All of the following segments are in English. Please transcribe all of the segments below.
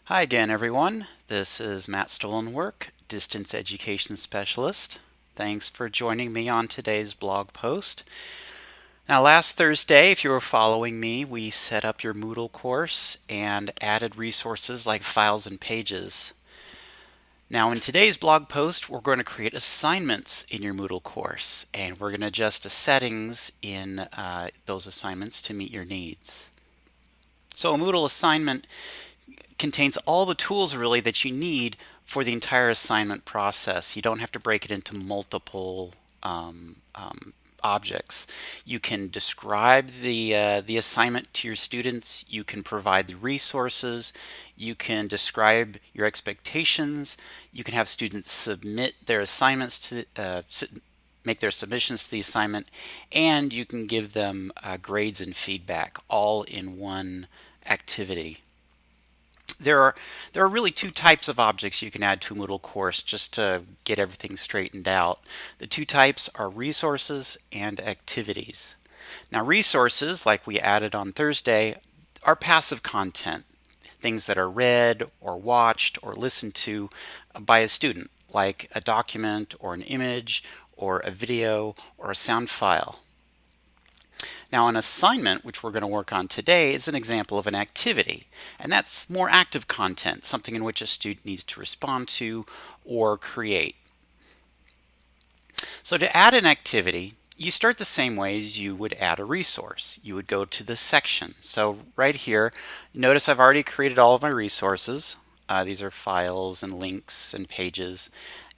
Hi again, everyone. This is Matt Stolenwork, Distance Education Specialist. Thanks for joining me on today's blog post. Now, last Thursday, if you were following me, we set up your Moodle course and added resources like files and pages. Now, in today's blog post, we're going to create assignments in your Moodle course, and we're going to adjust the settings in those assignments to meet your needs. So, a Moodle assignment contains all the tools really that you need for the entire assignment process. You don't have to break it into multiple objects. You can describe the assignment to your students. You can provide the resources. You can describe your expectations. You can have students submit their assignments to make their submissions to the assignment, and you can give them grades and feedback all in one activity. There are really two types of objects you can add to a Moodle course just to get everything straightened out. The two types are resources and activities. Now, resources, like we added on Thursday, are passive content, things that are read or watched or listened to by a student, like a document or an image or a video or a sound file. Now, an assignment, which we're going to work on today, is an example of an activity, and that's more active content, something in which a student needs to respond to or create. So to add an activity, you start the same way as you would add a resource. You would go to the section. So right here, notice I've already created all of my resources. These are files and links and pages.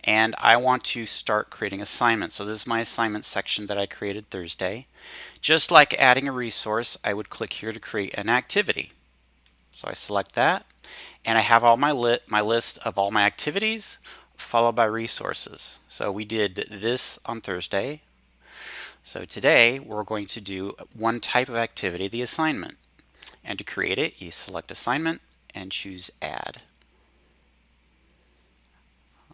And I want to start creating assignments. So this is my assignment section that I created Thursday. Just like adding a resource, I would click here to create an activity. So I select that, and I have all my list of all my activities followed by resources. So we did this on Thursday. So today we're going to do one type of activity, the assignment. And to create it, you select assignment and choose add.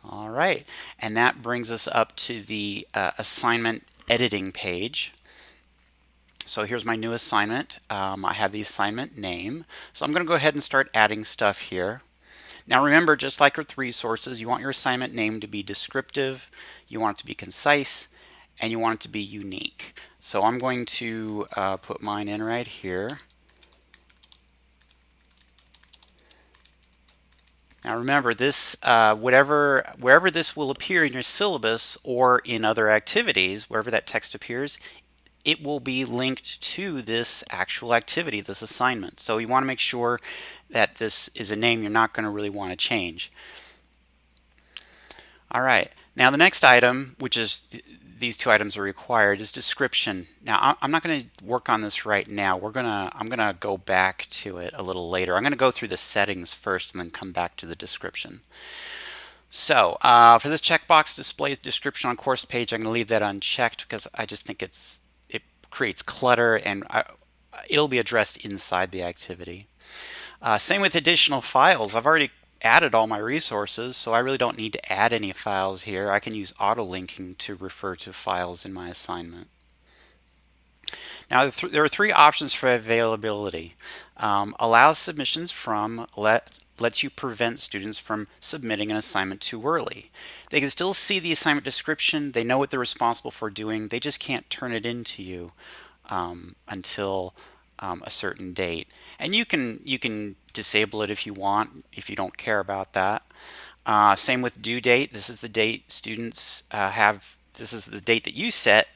All right, and that brings us up to the assignment editing page. So here's my new assignment. I have the assignment name. So I'm going to go ahead and start adding stuff here. Now remember, just like with resources, you want your assignment name to be descriptive, you want it to be concise, and you want it to be unique. So I'm going to put mine in right here. Now remember, this wherever this will appear in your syllabus or in other activities, wherever that text appears, it will be linked to this actual activity, this assignment. So you want to make sure that this is a name you're not going to really want to change. All right, now the next item, which is these two items are required, is description. Now I'm not going to work on this right now. I'm gonna go back to it a little later. I'm going to go through the settings first and then come back to the description. So for this checkbox display description on course page, I'm going to leave that unchecked because I just think it creates clutter, and it'll be addressed inside the activity. Same with additional files. I've already added all my resources, so I really don't need to add any files here. I can use auto-linking to refer to files in my assignment. Now, there are three options for availability. Allows submissions from, lets you prevent students from submitting an assignment too early. They can still see the assignment description, they know what they're responsible for doing, they just can't turn it into you until a certain date. And you can disable it if you want, if you don't care about that. Same with due date. This is the date students this is the date that you set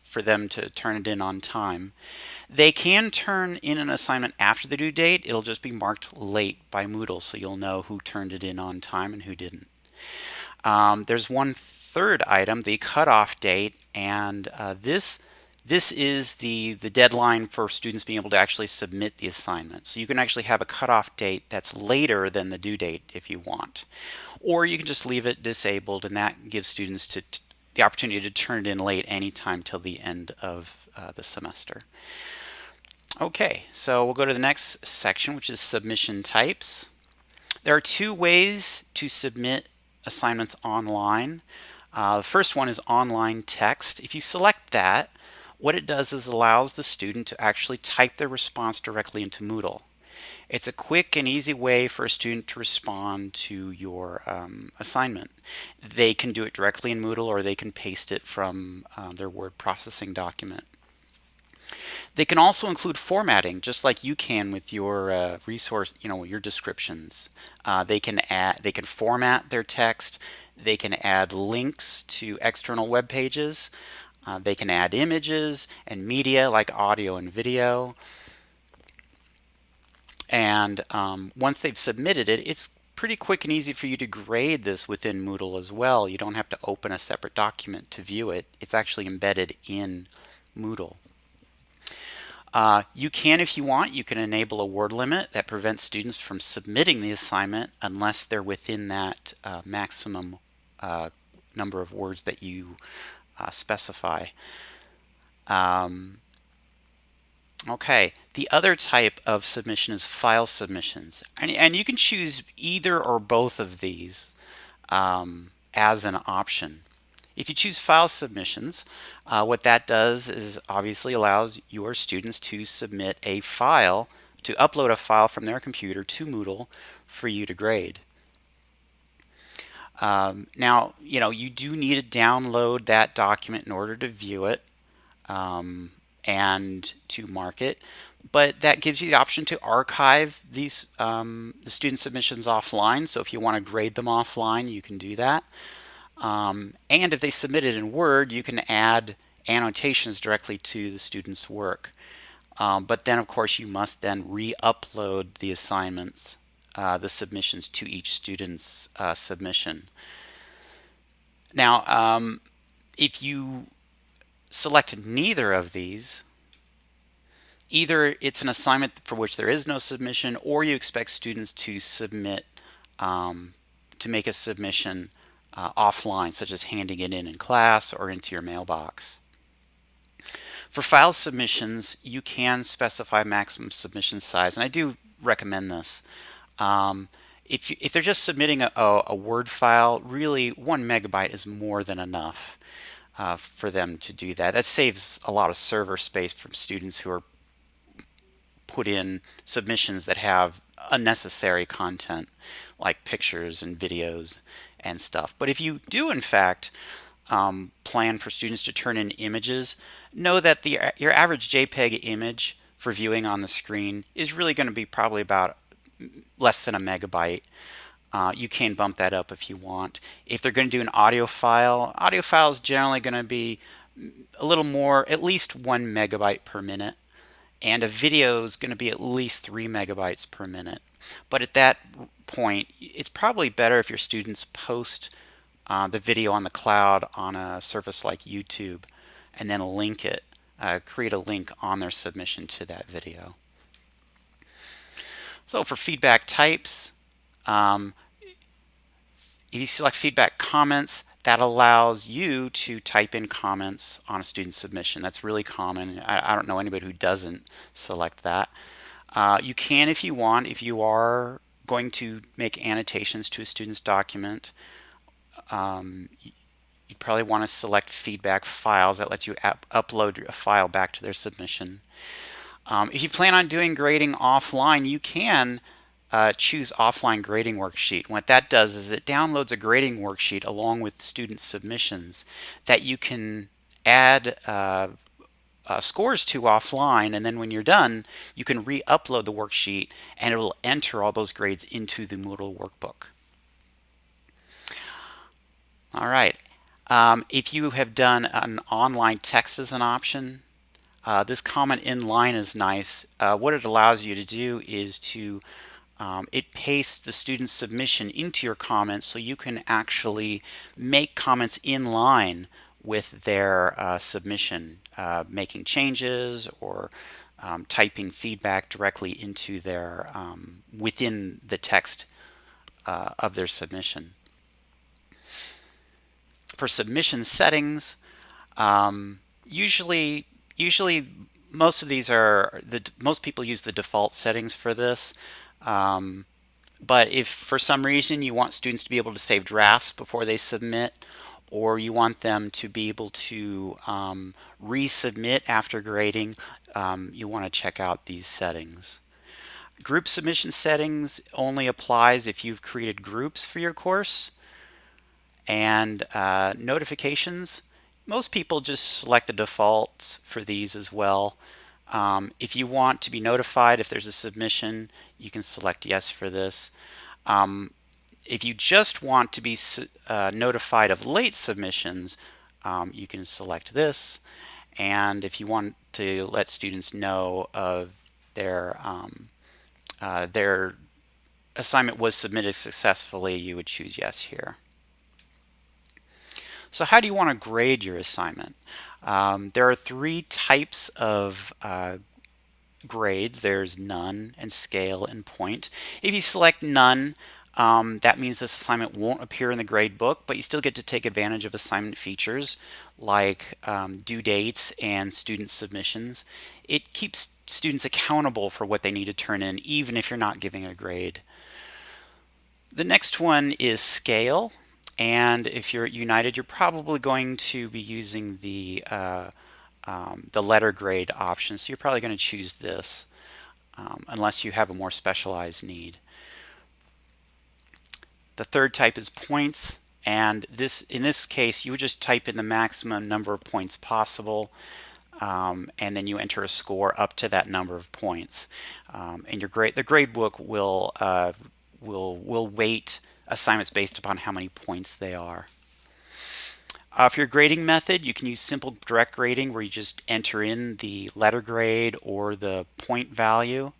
for them to turn it in on time. They can turn in an assignment after the due date. It'll just be marked late by Moodle, so you'll know who turned it in on time and who didn't. There's one third item, the cutoff date, and this is the deadline for students being able to actually submit the assignment. So you can actually have a cutoff date that's later than the due date if you want. Or you can just leave it disabled, and that gives students the opportunity to turn it in late anytime till the end of the semester. Okay, so we'll go to the next section, which is submission types. There are two ways to submit assignments online. The first one is online text. If you select that, what it does is allows the student to actually type their response directly into Moodle. It's a quick and easy way for a student to respond to your assignment. They can do it directly in Moodle, or they can paste it from their word processing document. They can also include formatting, just like you can with your resource, your descriptions. They can format their text. They can add links to external web pages. They can add images and media like audio and video. And once they've submitted it, it's pretty quick and easy for you to grade this within Moodle as well. You don't have to open a separate document to view it. It's actually embedded in Moodle. You can, if you want, you can enable a word limit that prevents students from submitting the assignment unless they're within that maximum number of words that you specify. Okay, the other type of submission is file submissions. And you can choose either or both of these as an option. If you choose file submissions, what that does is obviously allows your students to submit a file, to upload a file from their computer to Moodle for you to grade. Now, you do need to download that document in order to view it and to mark it, but that gives you the option to archive these the student submissions offline. So if you want to grade them offline, you can do that. And if they submit it in Word, you can add annotations directly to the student's work. But then, of course, you must then re-upload the assignments, the submissions to each student's submission. Now, if you select neither of these, either it's an assignment for which there is no submission, or you expect students to submit, to make a submission offline, such as handing it in class or into your mailbox. For file submissions, you can specify maximum submission size, and I do recommend this. If they're just submitting a Word file, really 1 megabyte is more than enough for them to do that. That saves a lot of server space from students who are put in submissions that have unnecessary content like pictures and videos and stuff. But if you do in fact plan for students to turn in images, know that your average JPEG image for viewing on the screen is really going to be probably about less than a megabyte. You can bump that up if you want. If they're going to do an audio file is generally going to be a little more, at least 1 megabyte per minute. And a video is going to be at least 3 megabytes per minute. But at that point, it's probably better if your students post the video on the cloud on a service like YouTube and then link it, create a link on their submission to that video. So for feedback types, if you select feedback comments, that allows you to type in comments on a student submission. That's really common. I don't know anybody who doesn't select that. You can, if you want, if you are going to make annotations to a student's document, you probably want to select feedback files. That lets you upload a file back to their submission. If you plan on doing grading offline, you can choose offline grading worksheet. What that does is it downloads a grading worksheet along with student submissions that you can add scores to offline, and then when you're done, you can re-upload the worksheet and it will enter all those grades into the Moodle workbook. All right. If you have done an online text as an option, this comment in line is nice. What it allows you to do is to it pastes the student's submission into your comments, so you can actually make comments in line with their submission, making changes or typing feedback directly into their within the text of their submission. For submission settings, usually most of these are most people use the default settings for this. But if for some reason you want students to be able to save drafts before they submit, or you want them to be able to resubmit after grading, you want to check out these settings. Group submission settings only applies if you've created groups for your course. And notifications, most people just select the defaults for these as well. If you want to be notified if there's a submission, you can select yes for this. If you just want to be notified of late submissions, you can select this. And if you want to let students know of their assignment was submitted successfully, you would choose yes here. So how do you want to grade your assignment? There are three types of grades. There's none and scale and point. If you select none, that means this assignment won't appear in the grade book, but you still get to take advantage of assignment features like due dates and student submissions. It keeps students accountable for what they need to turn in, even if you're not giving a grade. The next one is scale, and if you're at United, you're probably going to be using the letter grade option, so you're probably going to choose this unless you have a more specialized need. The third type is points, and in this case you would just type in the maximum number of points possible, and then you enter a score up to that number of points. And the grade book will weight assignments based upon how many points they are. For your grading method, you can use simple direct grading where you just enter in the letter grade or the point value.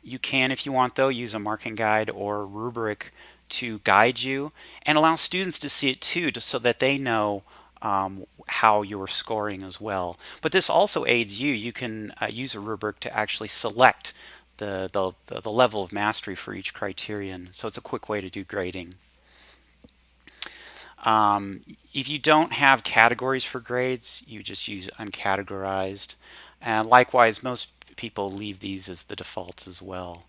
You can, if you want though, use a marking guide or rubric to guide you and allow students to see it too, just so that they know how you're scoring as well. But this also aids you. You can use a rubric to actually select the level of mastery for each criterion. So it's a quick way to do grading. If you don't have categories for grades, you just use uncategorized. And likewise, most people leave these as the defaults as well.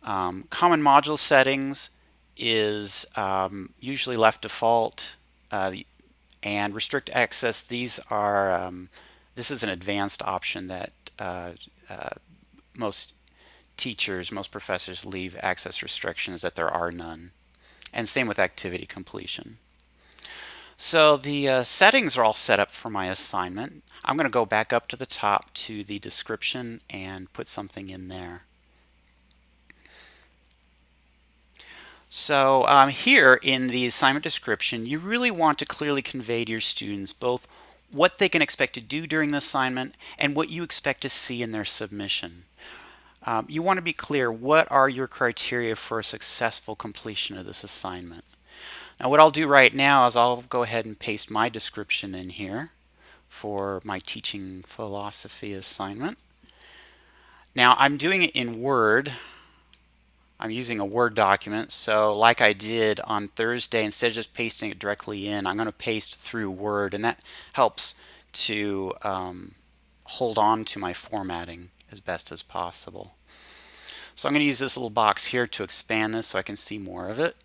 Common module settings is usually left default, and restrict access. This is an advanced option that most teachers, most professors leave access restrictions that there are none. And same with activity completion. So the settings are all set up for my assignment. I'm going to go back up to the top to the description and put something in there. So here in the assignment description, you really want to clearly convey to your students both what they can expect to do during the assignment and what you expect to see in their submission. You want to be clear, what are your criteria for a successful completion of this assignment? Now what I'll do right now is I'll go ahead and paste my description in here for my teaching philosophy assignment. Now I'm doing it in Word. I'm using a Word document, so like I did on Thursday, instead of just pasting it directly in, I'm going to paste through Word, and that helps to hold on to my formatting as best as possible. So I'm going to use this little box here to expand this so I can see more of it.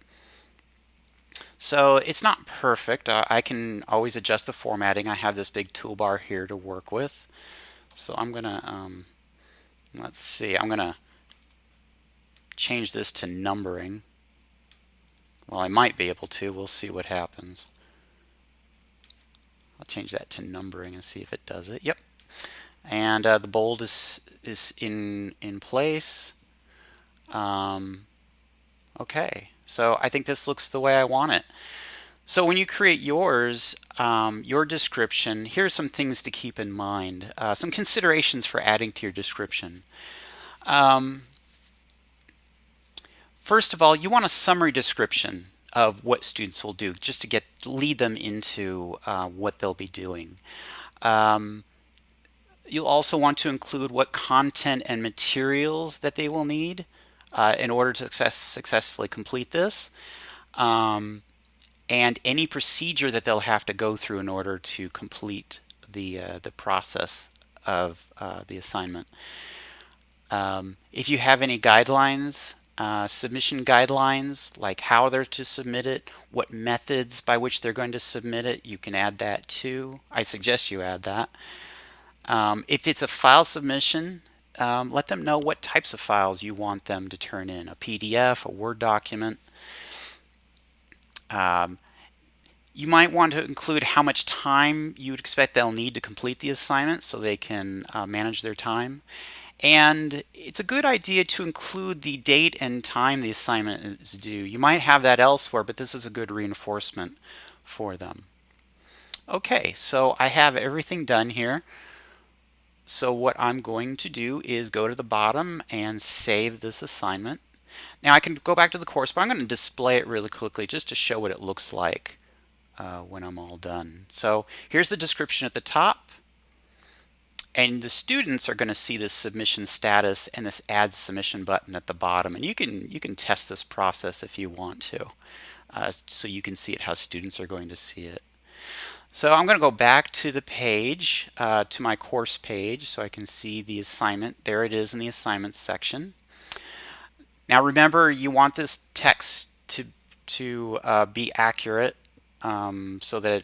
So it's not perfect. I can always adjust the formatting. I have this big toolbar here to work with. So I'm going to, let's see, I'm going to change this to numbering. Well, I might be able to. We'll see what happens. I'll change that to numbering and see if it does it. Yep. And the bold is in place. Okay, so I think this looks the way I want it. So when you create yours, your description, here's some things to keep in mind, some considerations for adding to your description. First of all, you want a summary description of what students will do, just to lead them into what they'll be doing. You'll also want to include what content and materials that they will need in order to successfully complete this, and any procedure that they'll have to go through in order to complete the process of the assignment. If you have any guidelines, submission guidelines, like how they're to submit it, what methods by which they're going to submit it, you can add that too. I suggest you add that. If it's a file submission, let them know what types of files you want them to turn in, a PDF, a Word document. You might want to include how much time you would expect they'll need to complete the assignment so they can manage their time. And it's a good idea to include the date and time the assignment is due. You might have that elsewhere, but this is a good reinforcement for them. Okay, so I have everything done here. So what I'm going to do is go to the bottom and save this assignment. Now I can go back to the course, but I'm going to display it really quickly just to show what it looks like when I'm all done. So here's the description at the top, and the students are going to see this submission status and this add submission button at the bottom. And you can test this process if you want to, so you can see it how students are going to see it. So I'm going to go back to the page, to my course page, so I can see the assignment. There it is in the assignments section. Now remember, you want this text to be accurate, so that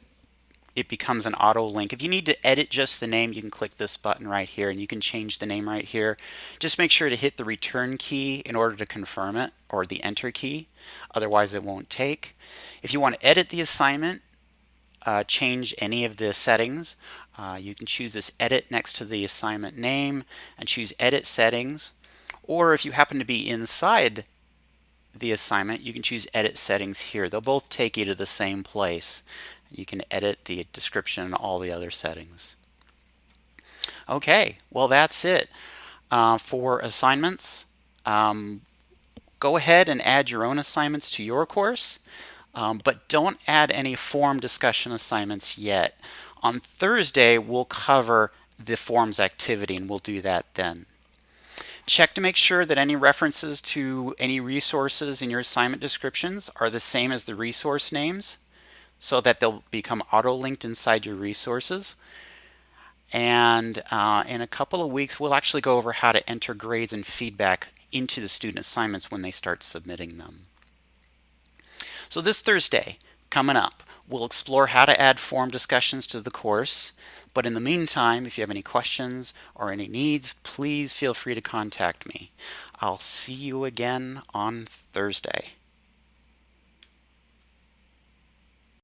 it becomes an auto link. If you need to edit just the name, you can click this button right here and you can change the name right here. Just make sure to hit the return key in order to confirm it, or the enter key, otherwise it won't take. If you want to edit the assignment, change any of the settings, you can choose this edit next to the assignment name and choose edit settings. Or if you happen to be inside the assignment, you can choose edit settings here. They'll both take you to the same place. You can edit the description and all the other settings. Okay, well that's it for assignments. Go ahead and add your own assignments to your course, but don't add any form discussion assignments yet. On Thursday, we'll cover the forms activity, and we'll do that then. Check to make sure that any references to any resources in your assignment descriptions are the same as the resource names, so that they'll become auto-linked inside your resources. And in a couple of weeks, we'll actually go over how to enter grades and feedback into the student assignments when they start submitting them. So this Thursday, coming up, we'll explore how to add form discussions to the course. But in the meantime, if you have any questions or any needs, please feel free to contact me. I'll see you again on Thursday.